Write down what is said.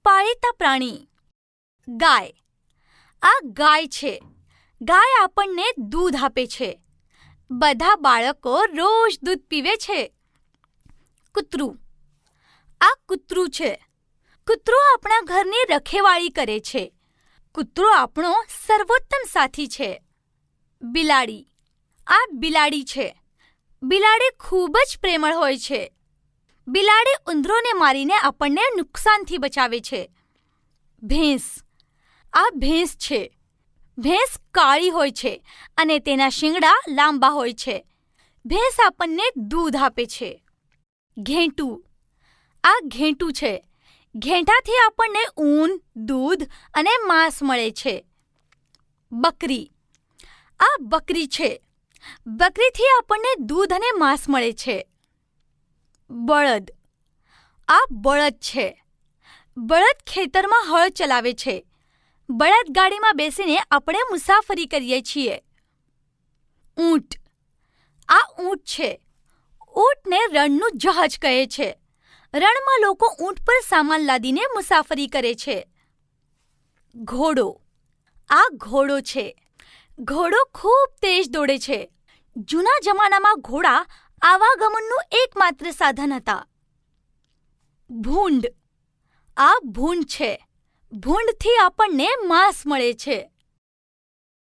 પાળેતા પ્રાણી. ગાય. આ ગાય છે. ગાય આપણને દૂધ આપે છે. બધા બાળકો રોજ દૂધ પીવે છે. કૂતરું. આ કૂતરું છે. કૂતરું આપણા ઘરની રખેવાળી કરે છે. કૂતરો આપણો સર્વોત્તમ સાથી છે. બિલાડી. આ બિલાડી છે. બિલાડી ખૂબ જ પ્રેમળ હોય છે. બિલાડી ઉંદરોને મારીને આપણને નુકસાનથી બચાવે છે. ભેંસ. આ ભેંસ છે. ભેંસ કાળી હોય છે અને તેના શિંગડા લાંબા હોય છે. ભેંસ આપણને દૂધ આપે છે. ઘેંટું. આ ઘેંટું છે. ઘેંટાથી આપણને ઊન, દૂધ અને માંસ મળે છે. બકરી. આ બકરી છે. બકરીથી આપણને દૂધ અને માંસ મળે છે. બળદ. આ બળદ છે. બળદ ખેતરમાં હળ ચલાવે છે. બળદગાડીમાં બેસીને આપણે મુસાફરી કરીએ છીએ. ઊંટ. આ ઊંટ છે. ઊંટને રણનું જહાજ કહે છે. રણમાં લોકો ઊંટ પર સામાન લાદીને મુસાફરી કરે છે. ઘોડો. આ ઘોડો છે. ઘોડો ખૂબ તેજ દોડે છે. જૂના જમાનામાં ઘોડા આવાગમનનું એકમાત્ર સાધન હતા. ભૂંડ. આ ભૂંડ છે. ભૂંડથી આપણને માંસ મળે છે.